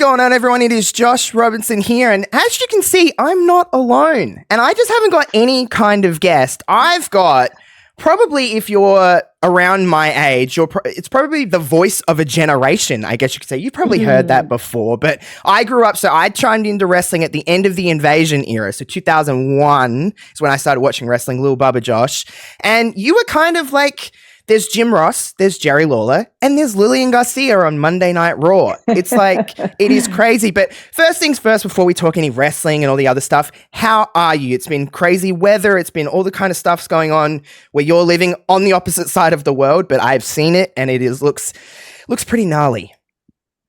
going on, everyone? It is Josh Robinson here, and as you can see, I'm not alone, and I just haven't got any kind of guest. I've got probably, if you're around my age, it's probably the voice of a generation, I guess you could say. You've probably heard that before, but I grew up, so I chimed into wrestling at the end of the Invasion era, so 2001 is when I started watching wrestling, Lil Bubba Josh, and you were kind of like... There's Jim Ross, there's Jerry Lawler, and there's Lilian Garcia on Monday Night Raw. It's like, it is crazy. But first things first, before we talk any wrestling and all the other stuff, how are you? It's been crazy weather. It's been all the kind of stuff's going on where you're living on the opposite side of the world, but I've seen it and it looks pretty gnarly.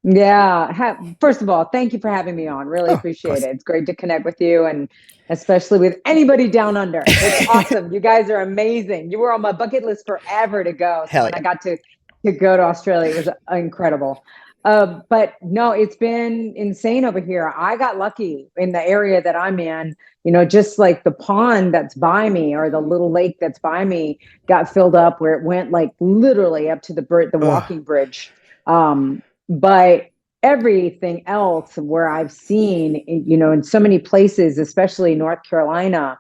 Yeah. First of all, thank you for having me on. Really appreciate it. It's great to connect with you, and especially with anybody down under. It's awesome. You guys are amazing. You were on my bucket list forever to go. So when I got to go to Australia, it was incredible. But no, it's been insane over here. I got lucky in the area that I'm in, just like the pond that's by me or the little lake that's by me got filled up where it went like literally up to the walking bridge. But everything else where I've seen, in so many places, especially North Carolina,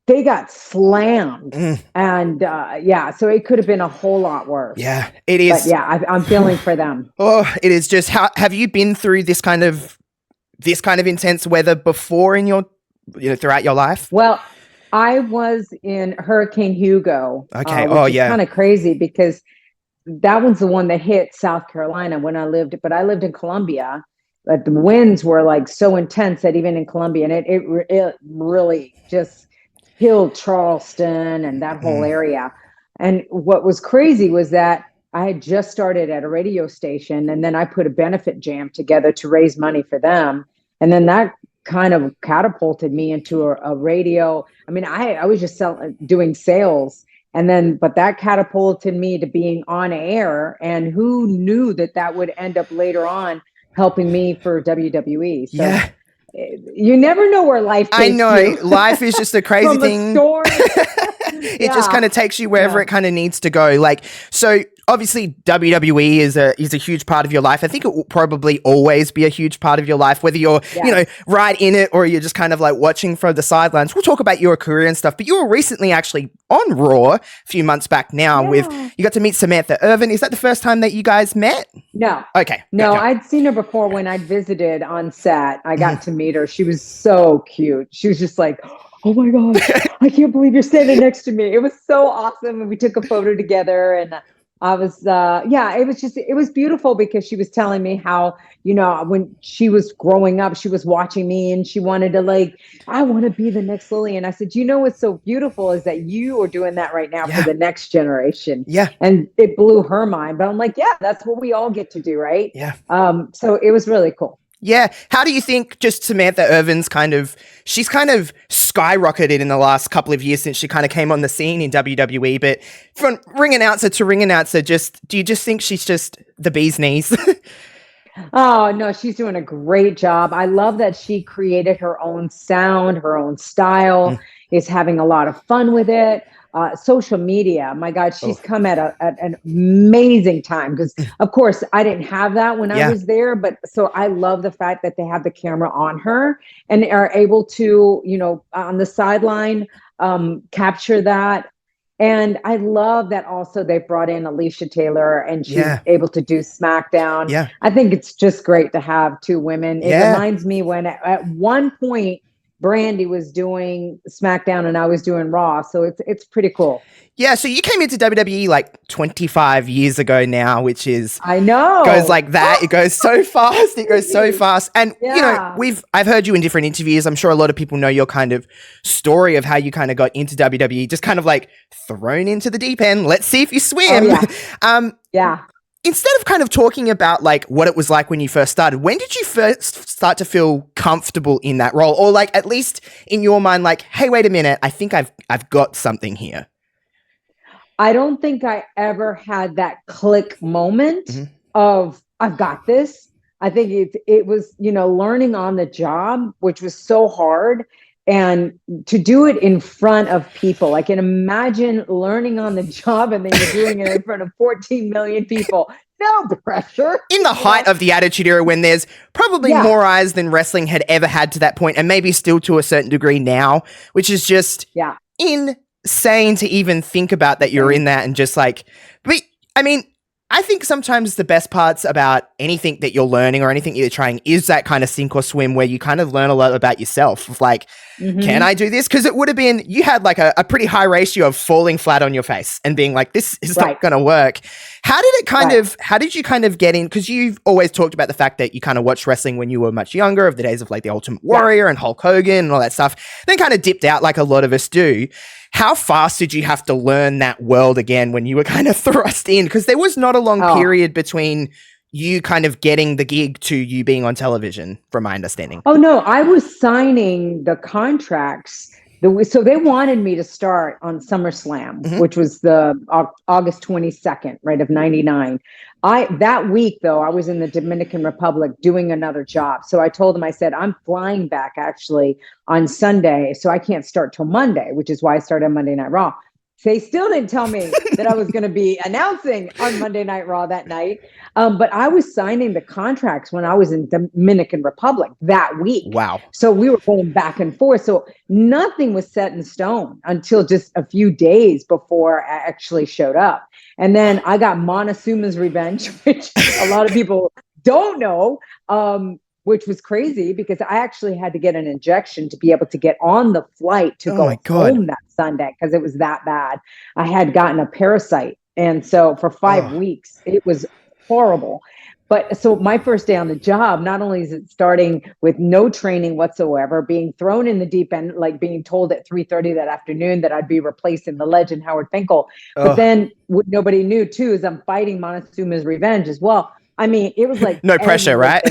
they got slammed. And so it could have been a whole lot worse. Yeah, it is. But yeah, I'm feeling for them. Oh, it is just, have you been through this kind of intense weather before in your, throughout your life? Well, I was in Hurricane Hugo. Okay. Which is kind of crazy because that was the one that hit South Carolina when I lived in Columbia, but the winds were like so intense that even in Columbia, and it really just killed Charleston and that whole area. And what was crazy was that I had just started at a radio station, and then I put a benefit jam together to raise money for them. And then that kind of catapulted me into a radio. I mean, I was just doing sales. And then, but that catapulted me to being on air, and who knew that would end up later on helping me for WWE. So you never know where life takes you. I know. Life is just a crazy thing. It just kind of takes you wherever it kind of needs to go. Like, so obviously WWE is a huge part of your life. I think it will probably always be a huge part of your life, whether you're, right in it or you're just kind of like watching from the sidelines. We'll talk about your career and stuff, but you were recently actually on Raw a few months back now you got to meet Samantha Irvin. Is that the first time that you guys met? No. Okay. No, I'd seen her before when I'd visited on set. I got to meet her. She was so cute. She was just like, oh my God, I can't believe you're standing next to me. It was so awesome. And we took a photo together, and I was, it was beautiful because she was telling me how, when she was growing up, she was watching me and she wanted to I want to be the next Lily. And I said, what's so beautiful is that you are doing that right now for the next generation. Yeah. And it blew her mind, but I'm like, that's what we all get to do. Right. Yeah. So it was really cool. Yeah. How do you think just Samantha Irvin's she's kind of skyrocketed in the last couple of years since she kind of came on the scene in WWE, but from ring announcer to ring announcer, do you just think she's just the bee's knees? Oh, no, she's doing a great job. I love that she created her own sound, her own style, is having a lot of fun with it. Social media, my God, she's come at an amazing time because, of course, I didn't have that when I was there. But so I love the fact that they have the camera on her and are able to, on the sideline, capture that. And I love that also they brought in Alicia Taylor and she's able to do SmackDown. Yeah. I think it's just great to have two women. It reminds me when at one point, Brandy was doing SmackDown and I was doing Raw. So it's pretty cool. Yeah. So you came into WWE like 25 years ago now, which is, I know, goes like that. It goes so fast. It goes so fast. And, I've heard you in different interviews. I'm sure a lot of people know your kind of story of how you kind of got into WWE, just kind of like thrown into the deep end. Let's see if you swim. Oh, yeah. Instead of kind of talking about like what it was like when you first started, when did you first start to feel comfortable in that role? Or like, at least in your mind, like, hey, wait a minute, I think I've got something here. I don't think I ever had that click moment of I've got this. I think it was, learning on the job, which was so hard. And to do it in front of people, I can imagine learning on the job and then you're doing it in front of 14 million people. No pressure. In the height of the Attitude Era, when there's probably more eyes than wrestling had ever had to that point, and maybe still to a certain degree now, which is just insane to even think about that you're in that and just like, but I mean, I think sometimes the best parts about anything that you're learning or anything you're trying is that kind of sink or swim where you kind of learn a lot about yourself. Of like, can I do this? Because it would have been, you had like a pretty high ratio of falling flat on your face and being like, this is not going to work. How did it kind of, how did you kind of get in? Because you've always talked about the fact that you kind of watched wrestling when you were much younger, of the days of like the Ultimate Warrior and Hulk Hogan and all that stuff, then kind of dipped out like a lot of us do. How fast did you have to learn that world again when you were kind of thrust in? Because there was not a long period between you kind of getting the gig to you being on television, from my understanding. Oh, no, I was signing the contracts. So they wanted me to start on SummerSlam, which was the August 22nd, right, of 99. That week, though, I was in the Dominican Republic doing another job. So I told them, I said, I'm flying back actually on Sunday, so I can't start till Monday, which is why I started on Monday Night Raw. They still didn't tell me that I was going to be announcing on Monday Night Raw that night. But I was signing the contracts when I was in Dominican Republic that week. Wow. So we were going back and forth. So nothing was set in stone until just a few days before I actually showed up. And then I got Montezuma's Revenge, which a lot of people don't know, which was crazy because I actually had to get an injection to be able to get on the flight to go home that Sunday because it was that bad. I had gotten a parasite. And so for 5 weeks, it was horrible. But so my first day on the job, not only is it starting with no training whatsoever, being thrown in the deep end, like being told at 3:30 that afternoon that I'd be replacing the legend Howard Finkel. But then what nobody knew too is I'm fighting Montezuma's Revenge as well. I mean, it was like no pressure, right?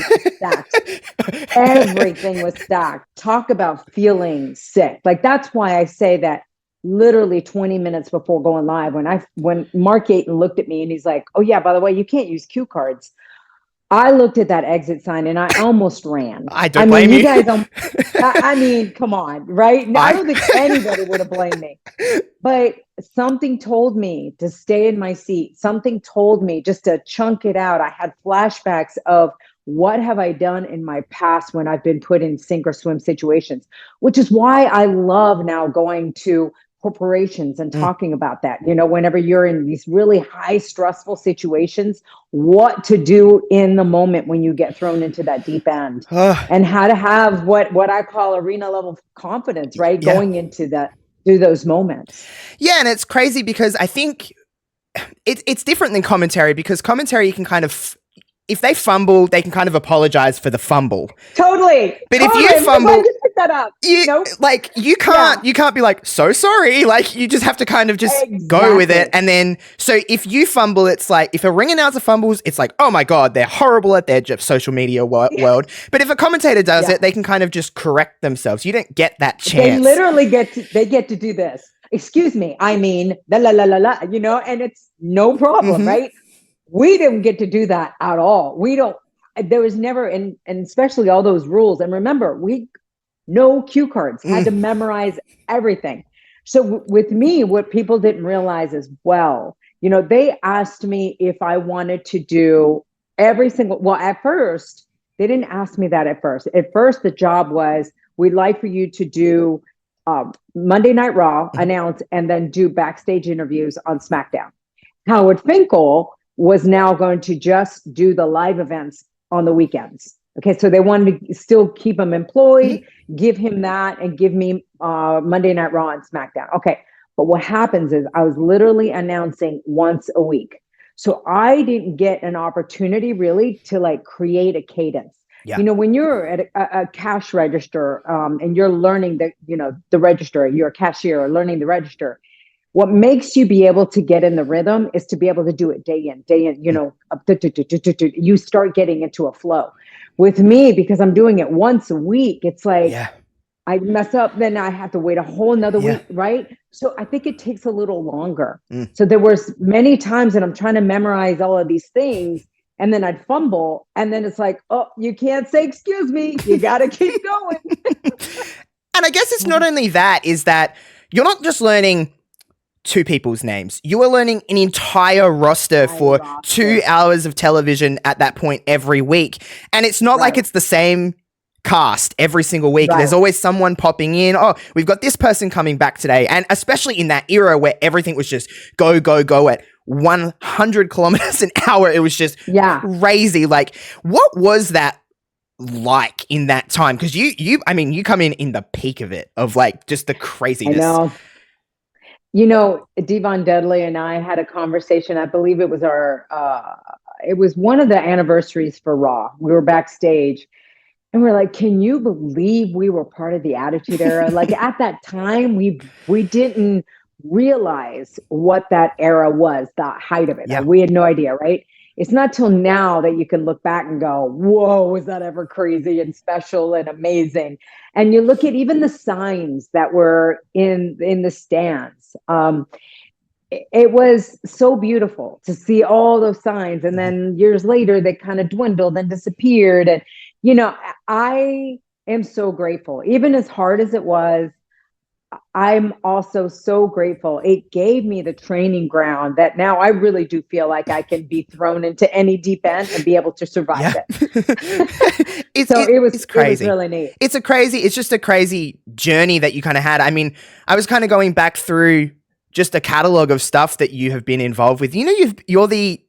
Everything was stacked. Talk about feeling sick. Like that's why I say that literally 20 minutes before going live, when Mark Yaton looked at me and he's like, "Oh yeah, by the way, you can't use cue cards." I looked at that exit sign and I almost ran. I don't blame you. You guys I mean, come on, right? I don't think anybody would have blamed me. But something told me to stay in my seat. Something told me just to chunk it out. I had flashbacks of what have I done in my past when I've been put in sink or swim situations, which is why I love now going to corporations and talking about that. You know, whenever you're in these really high stressful situations, what to do in the moment when you get thrown into that deep end and how to have what I call arena level confidence, right? Going into through those moments. Yeah. And it's crazy because I think it's different than commentary, because commentary, you can kind of, if they fumble, they can kind of apologize for the fumble. Totally. But if you fumble, that up. You can't be like, so sorry. Like, you just have to kind of just go with it. And then, so if you fumble, it's like, if a ring announcer fumbles, it's like, oh my God, they're horrible at their social media world. But if a commentator does it, they can kind of just correct themselves. You don't get that chance. They literally get to do this. Excuse me. I mean, you know, and it's no problem, right? We didn't get to do that at all. There was never, and especially all those rules. And remember, no cue cards, had to memorize everything. So with me, what people didn't realize as well, you know, they asked me if I wanted to do at first, they didn't ask me that at first. At first, the job was, we'd like for you to do Monday Night Raw, announce, and then do backstage interviews on SmackDown. Howard Finkel was now going to just do the live events on the weekends. Okay, so they wanted to still keep him employed, give him that, and give me Monday Night Raw and SmackDown. Okay, but what happens is I was literally announcing once a week. So I didn't get an opportunity really to like create a cadence. Yeah. You know, when you're at a cash register and you're learning the register, you're a cashier or learning the register, what makes you be able to get in the rhythm is to be able to do it day in, you know, you start getting into a flow. With me, because I'm doing it once a week, it's like I mess up, then I have to wait a whole nother week, right? So I think it takes a little longer. So there was many times that I'm trying to memorize all of these things, and then I'd fumble, and then it's like, oh, you can't say excuse me, you got to keep going. And I guess it's not only that, is that you're not just learning two people's names. You were learning an entire roster for 2 hours of television at that point every week. And it's not like it's the same cast every single week. There's always someone popping in. Oh, we've got this person coming back today. And especially in that era where everything was just go, go, go at 100 kilometers an hour. It was just crazy. Like, what was that like in that time? Because you come in the peak of it, of like just the craziness. I know. You know, Devon Dudley and I had a conversation. I believe it was it was one of the anniversaries for Raw. We were backstage and we're like, can you believe we were part of the Attitude Era? Like at that time, we didn't realize what that era was, the height of it. Yeah. We had no idea, right? It's not till now that you can look back and go, whoa, was that ever crazy and special and amazing? And you look at even the signs that were in the stands. It was so beautiful to see all those signs. And then years later, they kind of dwindled and disappeared. And, you know, I am so grateful. Even as hard as it was, I'm also so grateful. It gave me the training ground that now I really do feel like I can be thrown into any deep end and be able to survive it. It was crazy. It was really neat. It's just a crazy journey that you kind of had. I mean, I was kind of going back through just a catalog of stuff that you have been involved with. You know, you're the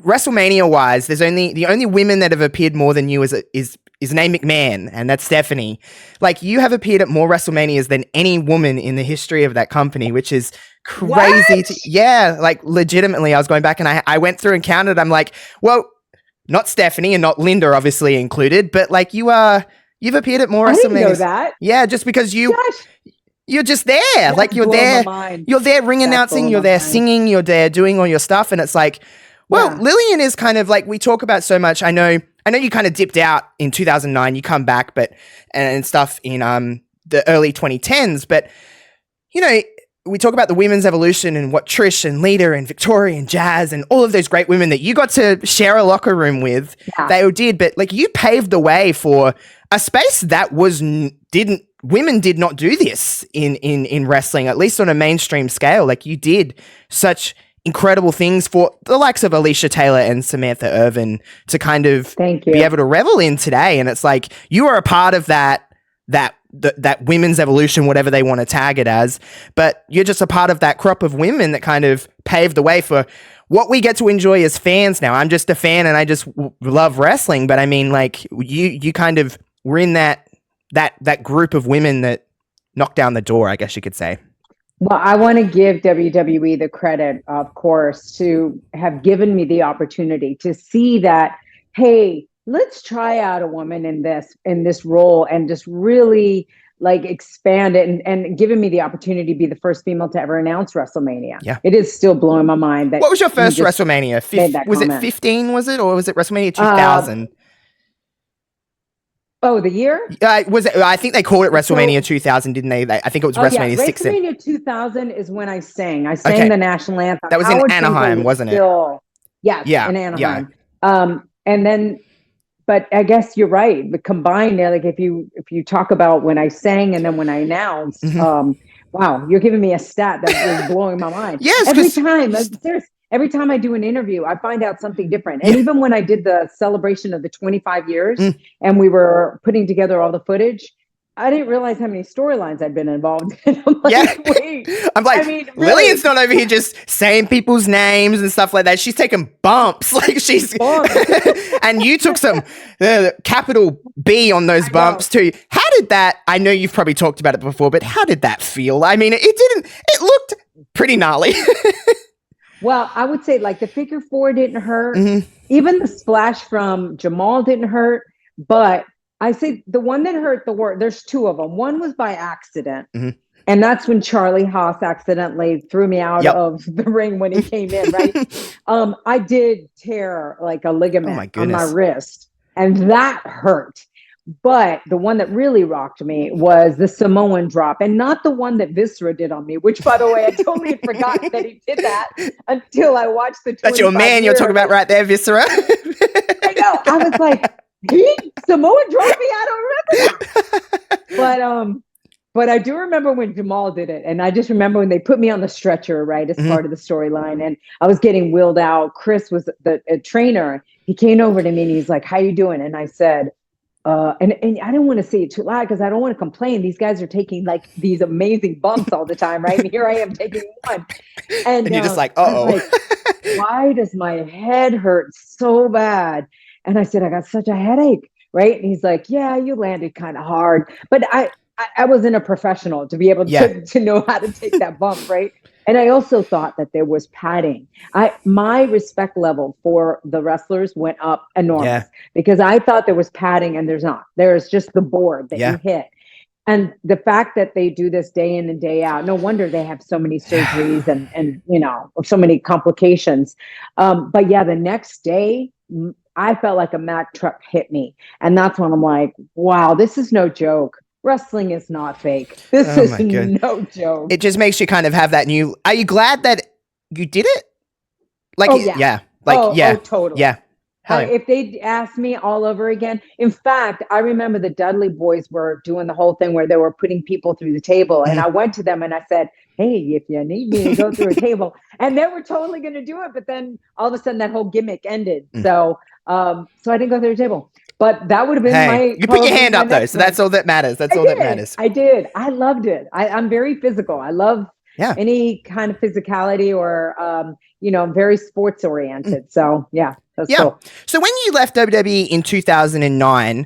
WrestleMania wise, the only women that have appeared more than you is named McMahon, and that's Stephanie. Like, you have appeared at more WrestleManias than any woman in the history of that company, which is crazy. Like, legitimately, I was going back and I went through and counted. I'm like, well, not Stephanie and not Linda, obviously included, but like you've appeared at more WrestleManias. I didn't know that. Yeah, just because you're just there. That's like you're there ring announcing, you're there singing, you're there doing all your stuff, and it's like, well, Lilian is kind of like, we talk about so much. I know you kind of dipped out in 2009. You come back, and stuff in the early 2010s. But you know, we talk about the women's evolution and what Trish and Lita and Victoria and Jazz and all of those great women that you got to share a locker room with. Yeah. They all did, but like, you paved the way for a space that women did not do this in wrestling, at least on a mainstream scale. Like, you did such incredible things for the likes of Alicia Taylor and Samantha Irvin to kind of be able to revel in today. And it's like, you are a part of that women's evolution, whatever they want to tag it as, but you're just a part of that crop of women that kind of paved the way for what we get to enjoy as fans now. I'm just a fan and I just love wrestling, but I mean, like, you kind of were in that group of women that knocked down the door, I guess you could say. Well, I want to give WWE the credit, of course, to have given me the opportunity to see that, hey, let's try out a woman in this role and just really like expand it, and giving me the opportunity to be the first female to ever announce WrestleMania. Yeah. It is still blowing my mind. What was your first WrestleMania? Was it 15, was it? Or was it WrestleMania 2000? Oh, the year? Was it? I think they called it WrestleMania 2000, didn't they? I think it was WrestleMania 6. WrestleMania 2000 is when I sang. I sang the national anthem. That was in Anaheim, wasn't it? In Anaheim. And then, but I guess you're right. The combined, like if you talk about when I sang and then when I announced, wow, you're giving me a stat that was blowing my mind. Yes, every time I do an interview, I find out something different. And even when I did the celebration of the 25 years and we were putting together all the footage, I didn't realize how many storylines I'd been involved in. I'm like, wait. I'm like, really? Lilian's not over here just saying people's names and stuff like that. She's taking bumps. Like, and you took some capital B on those bumps too. How did that, I know you've probably talked about it before, but how did that feel? I mean, it looked pretty gnarly. Well, I would say like the figure four didn't hurt. Even the splash from Jamal didn't hurt. But I say the one that hurt the worst, there's two of them. One was by accident. And that's when Charlie Haas accidentally threw me out of the ring when he came in, right? I did tear like a ligament on my wrist, and that hurt. But the one that really rocked me was the Samoan Drop, and not the one that Viscera did on me, which, by the way, I totally had forgotten that he did that until I watched the 25 That's your man you're talking about right there, Viscera. I know. I was like, Samoan Drop me? I don't remember that. But I do remember when Jamal did it. And I just remember when they put me on the stretcher, right, as part of the storyline. And I was getting wheeled out. Chris was the trainer. He came over to me and he's like, how you doing? And I said, and I don't want to say it too loud because I don't want to complain. These guys are taking like these amazing bumps all the time, right? And here I am taking one. And you're just like, uh-oh. Like, why does my head hurt so bad? And I said, I got such a headache, right? And he's like, yeah, you landed kind of hard. But I wasn't a professional to be able to know how to take that bump, right? And I also thought that there was padding. My respect level for the wrestlers went up enormous because I thought there was padding and there's not. There's just the board that you hit. And the fact that they do this day in and day out, no wonder they have so many surgeries and so many complications. But yeah, the next day, I felt like a Mack truck hit me. And that's when I'm like, wow, this is no joke. Wrestling is not fake. This is no joke. It just makes you kind of have that new. Are you glad that you did it? Like, totally. Yeah. If they'd asked me all over again, in fact, I remember the Dudley boys were doing the whole thing where they were putting people through the table. And I went to them and I said, hey, if you need me to go through a table. And they were totally going to do it. But then all of a sudden that whole gimmick ended. So I didn't go through the table. But that would have been you put your hand up though. So that's all that matters. That matters. I did. I loved it. I'm very physical. I love any kind of physicality or, very sports oriented. So that's cool. So when you left WWE in 2009,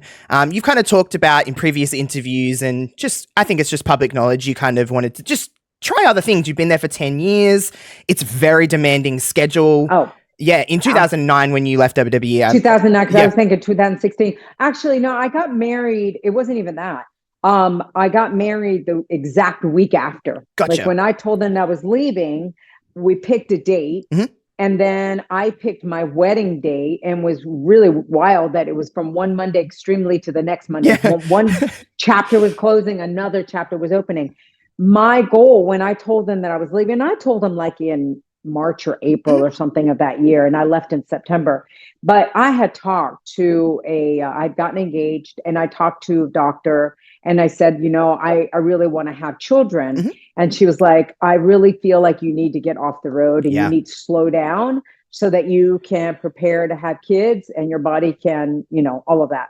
you've kind of talked about in previous interviews and I think it's just public knowledge. You kind of wanted to just try other things. You've been there for 10 years. It's a very demanding schedule. Oh, yeah, in 2009 when you left WWE. 2009, because I was thinking 2016. Actually, no, I got married. It wasn't even that. I got married the exact week after. Gotcha. Like when I told them I was leaving, we picked a date. And then I picked my wedding date and was really wild that it was from one Monday extremely to the next Monday. One chapter was closing, another chapter was opening. My goal when I told them that I was leaving, I told them like in March or April or something of that year. And I left in September. But I had talked to I'd gotten engaged and I talked to a doctor and I said, I really want to have children. And she was like, I really feel like you need to get off the road and you need to slow down so that you can prepare to have kids and your body can, all of that.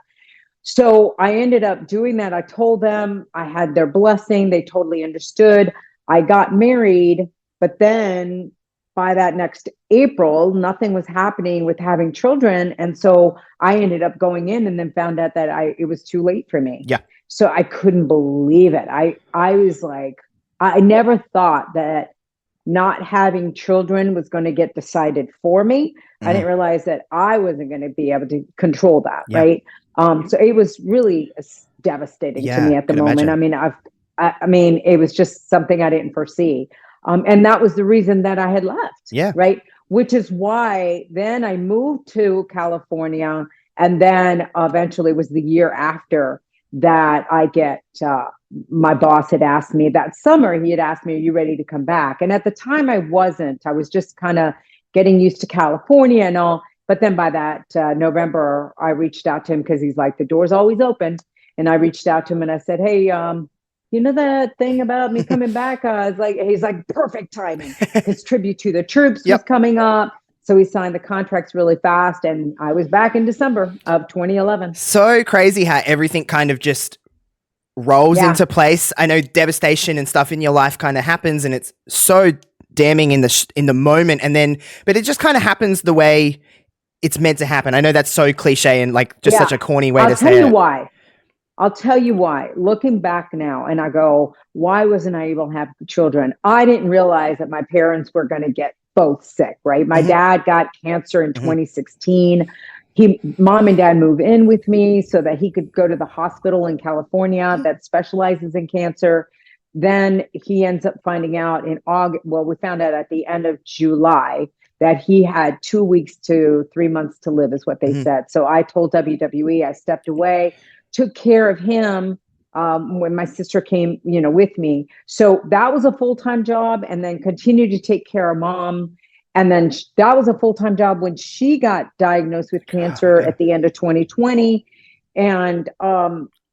So I ended up doing that. I told them I had their blessing. They totally understood. I got married, but then by that next April, nothing was happening with having children. And so I ended up going in and then found out that it was too late for me. Yeah. So I couldn't believe it. I was like, I never thought that not having children was going to get decided for me. I didn't realize that I wasn't going to be able to control that. Right. So it was really devastating to me at the moment. Imagine. I mean, it was just something I didn't foresee. And that was the reason that I had left. Yeah. Right. Which is why then I moved to California. And then eventually it was the year after that my boss had asked me that summer, he had asked me, are you ready to come back? And at the time I wasn't. I was just kind of getting used to California and all. But then by that November, I reached out to him because he's like, the door's always open. And I reached out to him and I said, hey, you know that thing about me coming back? He's like, perfect timing. His tribute to the troops was coming up. So he signed the contracts really fast. And I was back in December of 2011. So crazy how everything kind of just rolls into place. I know devastation and stuff in your life kind of happens and it's so damning in the moment. And then, but it just kind of happens the way it's meant to happen. I know that's so cliche and like just such a corny way to say it. I'll tell you why. Looking back now and I go, why wasn't I able to have children? I didn't realize that my parents were going to get both sick, right? My dad got cancer in 2016. Mom and dad moved in with me so that he could go to the hospital in California that specializes in cancer. Then he ends up finding out in August. Well, we found out at the end of July that he had 2 weeks to 3 months to live is what they said. So I told WWE, I stepped away, took care of him when my sister came, with me. So that was a full-time job and then continued to take care of mom. And then that was a full-time job when she got diagnosed with cancer at the end of 2020. And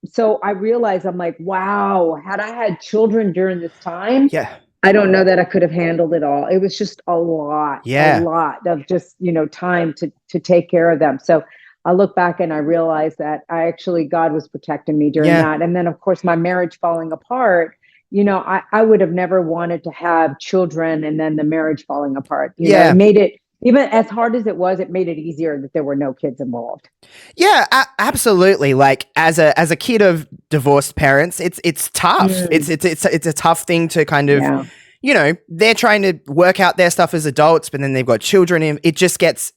so I realized, I'm like, wow, had I had children during this time, Yeah. I don't know that I could have handled it all. It was just a Yeah. lot of just, time to take care of them. So I look back and I realize that God was protecting me during Yeah. that. And then of course my marriage falling apart, I would have never wanted to have children and then the marriage falling apart. It Yeah. made it, even as hard as it was, it made it easier that there were no kids involved. Yeah, absolutely. Like as a kid of divorced parents, it's tough. Mm, It's a tough thing to kind of, yeah. they're trying to work out their stuff as adults, but then they've got children, and it just gets,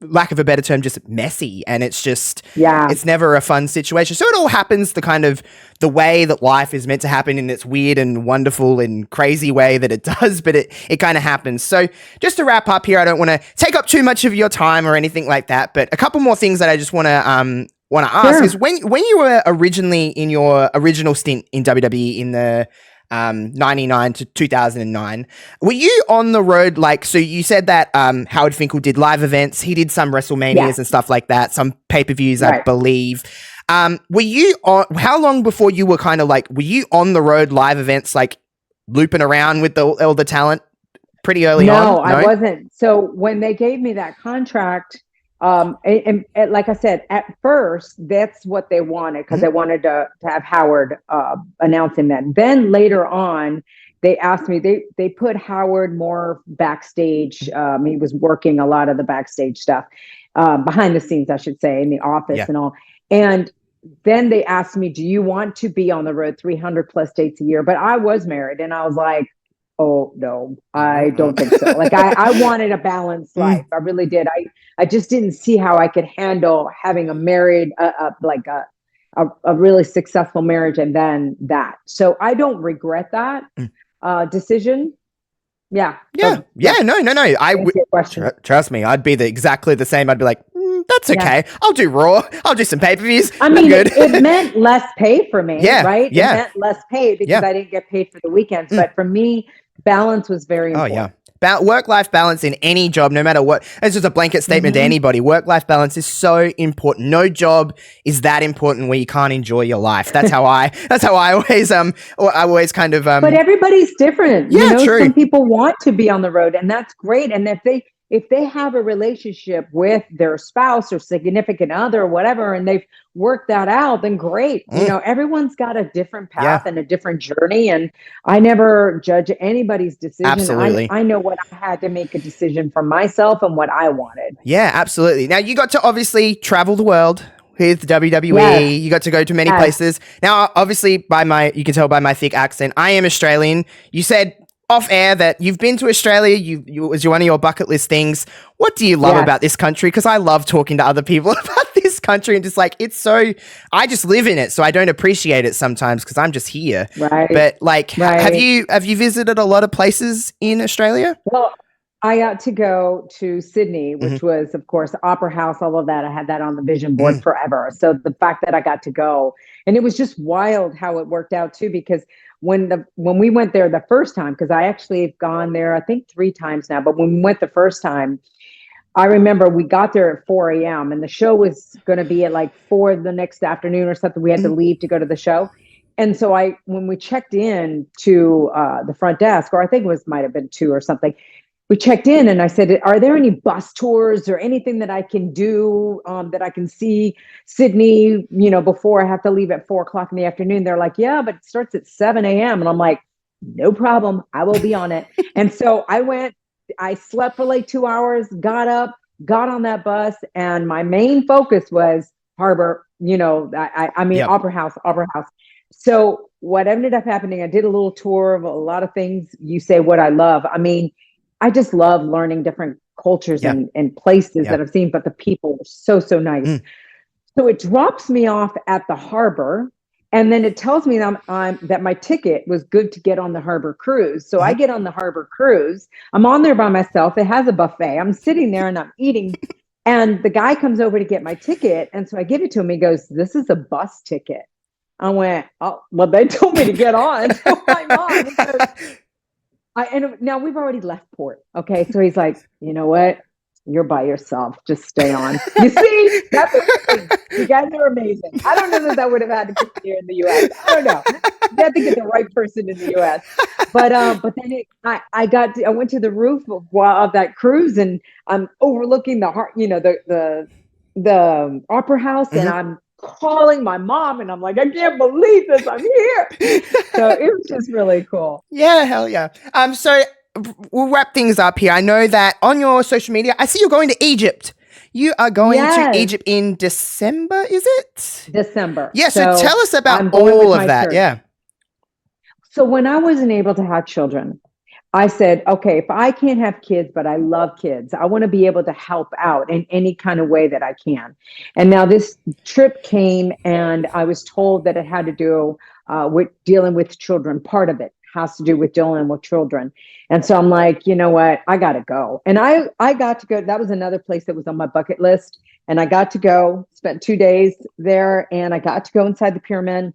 lack of a better term, just messy, and Yeah. it's never a fun situation. So it all happens the way that life is meant to happen, in its weird and wonderful and crazy way that it does, but it kind of happens. So just to wrap up here, I don't want to take up too much of your time or anything like that, but a couple more things that I just want to ask is when you were originally in your original stint in WWE in the 99 to 2009. Were you on the road? Like, so you said that Howard Finkel did live events. He did some WrestleManias and stuff like that, some pay-per-views, I believe. Were you on, how long before you were kind of like, were you on the road live events, like looping around with all the talent pretty early on? No, I wasn't. So when they gave me that contract, and like I said, at first, that's what they wanted, because they wanted to have Howard announcing that. Then later on, they asked me, they put Howard more backstage. He was working a lot of the backstage stuff, behind the scenes, I should say, in the office and all. And then they asked me, do you want to be on the road 300 plus dates a year? But I was married, and I was like, oh no, I don't think so. Like I wanted a balanced life. I really did. I just didn't see how I could handle having a married, like a really successful marriage, and then that. So I don't regret that decision. Yeah. Yeah. So, yeah. No. I answer your question. trust me. I'd be exactly the same. I'd be like, that's okay. I'll do Raw. I'll do some pay-per-views. I mean, good. it meant less pay for me, right? Yeah. It meant less pay because I didn't get paid for the weekends. But for me, balance was very important. Oh, yeah. Work-life balance in any job, no matter what. It's just a blanket statement to anybody. Work-life balance is so important. No job is that important where you can't enjoy your life. That's how I always kind of But everybody's different. Yeah, true. Some people want to be on the road, and that's great. And if they have a relationship with their spouse or significant other or whatever, and they've worked that out, then great. Everyone's got a different path and a different journey. And I never judge anybody's decision. Absolutely. I know what I had to make a decision for myself and what I wanted. Yeah, absolutely. Now you got to obviously travel the world with WWE. Yes. You got to go to many places. Now, obviously, you can tell by my thick accent, I am Australian. You said off air that you've been to Australia. You was one of your bucket list things. What do you love about this country? Because I love talking to other people about this country, and just like I just live in it, so I don't appreciate it sometimes because I'm just here. Right. But like, have you visited a lot of places in Australia? Well, I got to go to Sydney, which was, of course, Opera House, all of that. I had that on the vision board forever. So the fact that I got to go, and it was just wild how it worked out too, because when we went there the first time, because I actually have gone there, I think 3 times now, but when we went the first time, I remember we got there at 4 a.m. and the show was going to be at like 4 the next afternoon or something. We had to leave to go to the show. And so when we checked in to the front desk, or I think might have been 2 or something, we checked in and I said, are there any bus tours or anything that I can do that I can see Sydney, before I have to leave at 4 o'clock in the afternoon? They're like, yeah, but it starts at 7 a.m. And I'm like, no problem. I will be on it. And so I slept for like 2 hours, got up, got on that bus. And my main focus was Harbor, Opera House. So what ended up happening, I did a little tour of a lot of things. You say what I love. I mean, I just love learning different cultures and places that I've seen, but the people were so, so nice. So it drops me off at the harbor, and then it tells me that my ticket was good to get on the harbor cruise. So I get on the harbor cruise. I'm on there by myself. It has a buffet. I'm sitting there and I'm eating, and the guy comes over to get my ticket. And so I give it to him. He goes, "This is a bus ticket." I went, "Oh, well, they told me to get on." So I'm on. And now we've already left port. Okay. So he's like, you know what? you're by yourself. Just stay on. You see, that's amazing. You guys are amazing. I don't know that would have had to be here in the U.S. I don't know. You have to get the right person in the U.S. But then I went to the roof of that cruise, and I'm overlooking the opera house, and I'm calling my mom, and I'm like, I can't believe this. I'm here. So it was just really cool. Yeah, hell yeah. So we'll wrap things up here. I know that on your social media, I see you're going to Egypt. You are going to Egypt in December, is it? December. Yeah, so tell us about all of that. Church. Yeah. So when I wasn't able to have children, I said, okay, if I can't have kids, but I love kids, I want to be able to help out in any kind of way that I can. And now this trip came, and I was told that it had to do with dealing with children. Part of it has to do with dealing with children. And so I'm like, you know what? I got to go. And I got to go. That was another place that was on my bucket list. And I got to go, spent 2 days there, and I got to go inside the pyramid,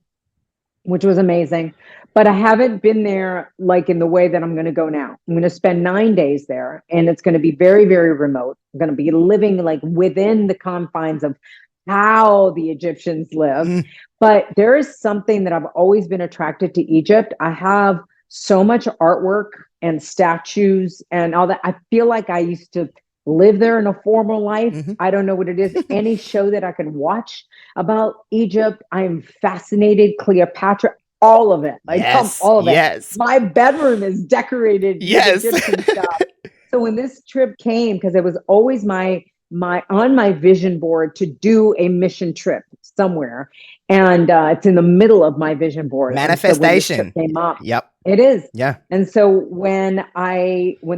which was amazing. But I haven't been there like in the way that I'm going to go now. I'm going to spend 9 days there, and it's going to be very, very remote. I'm going to be living like within the confines of how the Egyptians live. But there is something that I've always been attracted to Egypt. I have so much artwork and statues and all that. I feel like I used to live there in a former life. I don't know what it is. Any show that I could watch about Egypt, I'm fascinated. Cleopatra, all of it. All of it. Yes. My bedroom is decorated with Egyptian stuff. So when this trip came, because it was always my on my vision board to do a mission trip somewhere, and it's in the middle of my vision board. Manifestation. So when this trip came up, yep, it is. Yeah. And so when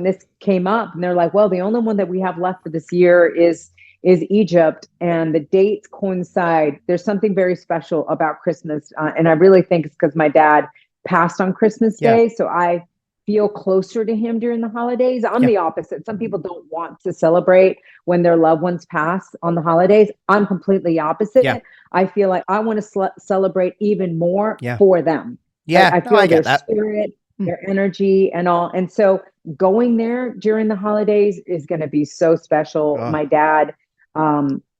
this came up, and they're like, well, the only one that we have left for this year is Egypt, and the dates coincide. There's something very special about Christmas, and I really think it's because my dad passed on Christmas Day, so I feel closer to him during the holidays. I'm the opposite. Some people don't want to celebrate when their loved ones pass on the holidays. I'm completely opposite. Yeah. I feel like I want to celebrate even more for them. Yeah, I feel their spirit, their energy, and all. And so going there during the holidays is going to be so special. My dad,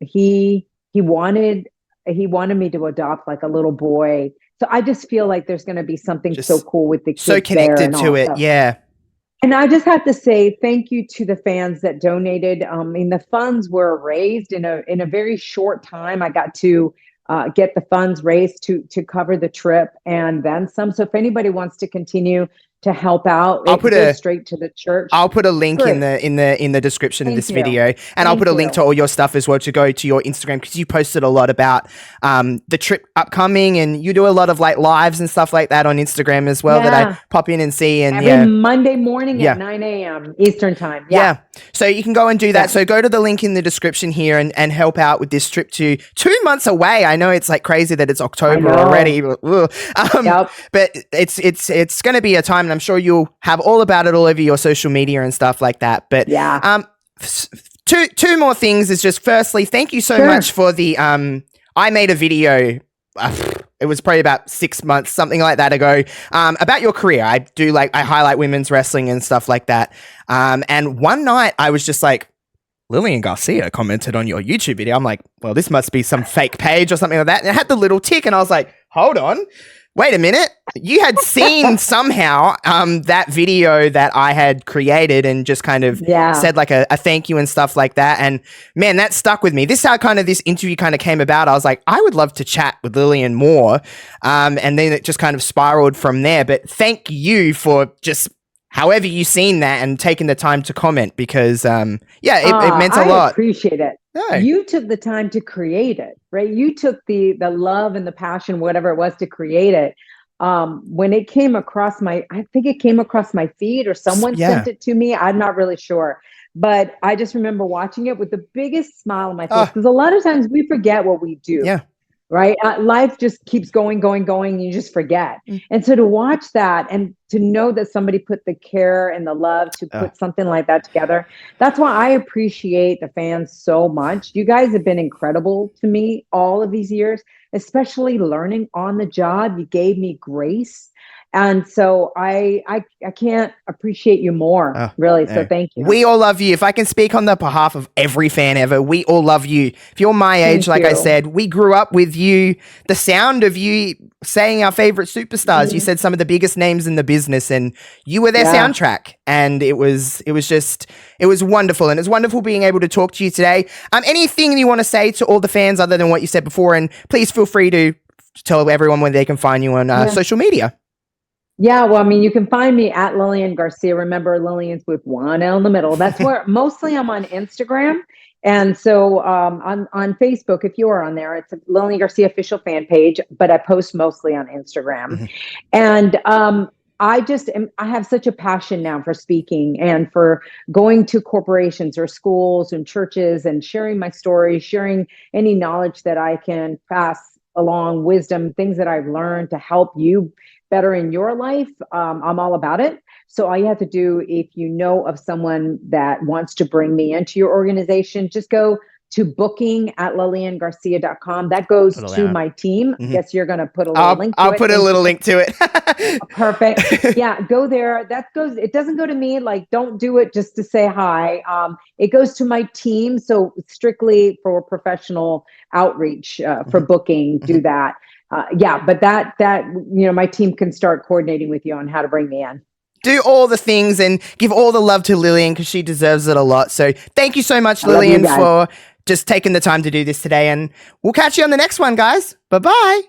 he wanted me to adopt like a little boy. So I just feel like there's going to be something so cool with the kids so connected to it. Yeah. And I just have to say thank you to the fans that donated. I mean, the funds were raised in a very short time. I got to get the funds raised to cover the trip and then some. So if anybody wants to continue to help out, it goes straight to the church. I'll put a link in the description of this video, and I'll put a link to all your stuff as well to go to your Instagram, because you posted a lot about the trip upcoming, and you do a lot of like lives and stuff like that on Instagram as well that I pop in and see. And every Monday morning at 9 a.m. Eastern time. Yeah. So you can go and do that. So go to the link in the description here and help out with this trip to 2 months away. I know it's like crazy that it's October already. But it's going to be a time. And I'm sure you'll have all about it all over your social media and stuff like that. But two more things is just firstly, thank you so much for the I made a video. It was probably about 6 months, something like that ago, about your career. I highlight women's wrestling and stuff like that. And one night I was just like, Lilian Garcia commented on your YouTube video. I'm like, well, this must be some fake page or something like that. And it had the little tick, and I was like, hold on. Wait a minute. You had seen somehow that video that I had created and just kind of said like a thank you and stuff like that. And man, that stuck with me. This is how kind of this interview kind of came about. I was like, I would love to chat with Lilian more. And then it just kind of spiraled from there. But thank you for just however you seen that and taking the time to comment, because it meant a lot. I appreciate it. No. You took the time to create it, right? You took the love and the passion, whatever it was, to create it. When it came across I think it came across my feed, or someone sent it to me. I'm not really sure. But I just remember watching it with the biggest smile on my face, because a lot of times we forget what we do. Yeah. Right. Life just keeps going, and you just forget. And so to watch that and to know that somebody put the care and the love to put something like that together, that's why I appreciate the fans so much. You guys have been incredible to me all of these years, especially learning on the job. You gave me grace. And so I can't appreciate you more, really. So thank you. We all love you. If I can speak on the behalf of every fan ever, we all love you. If you're my age, like I said, we grew up with you, the sound of you saying our favorite superstars. You said some of the biggest names in the business and you were their soundtrack. And it was wonderful. And it's wonderful being able to talk to you today. Anything you want to say to all the fans other than what you said before? And please feel free to tell everyone where they can find you on social media. Yeah, well, I mean, you can find me at Lilian Garcia. Remember, Lilian's with one L in the middle. That's where mostly I'm on Instagram. And so on Facebook, if you are on there, it's a Lilian Garcia official fan page, but I post mostly on Instagram. And I have such a passion now for speaking and for going to corporations or schools and churches and sharing my story, sharing any knowledge that I can pass along, wisdom, things that I've learned to help you better in your life. I'm all about it. So all you have to do, if you know of someone that wants to bring me into your organization, just go to booking@liliangarcia.com. That goes to my team. Guess you're going to put a little link to it. I'll put a little link to it. Perfect. Yeah, go there. It doesn't go to me. Like, don't do it just to say hi. It goes to my team. So strictly for professional outreach, for booking, do that. But that my team can start coordinating with you on how to bring me in. Do all the things and give all the love to Lilian because she deserves it a lot. So thank you so much, Lilian, for just taking the time to do this today. And we'll catch you on the next one, guys. Bye-bye.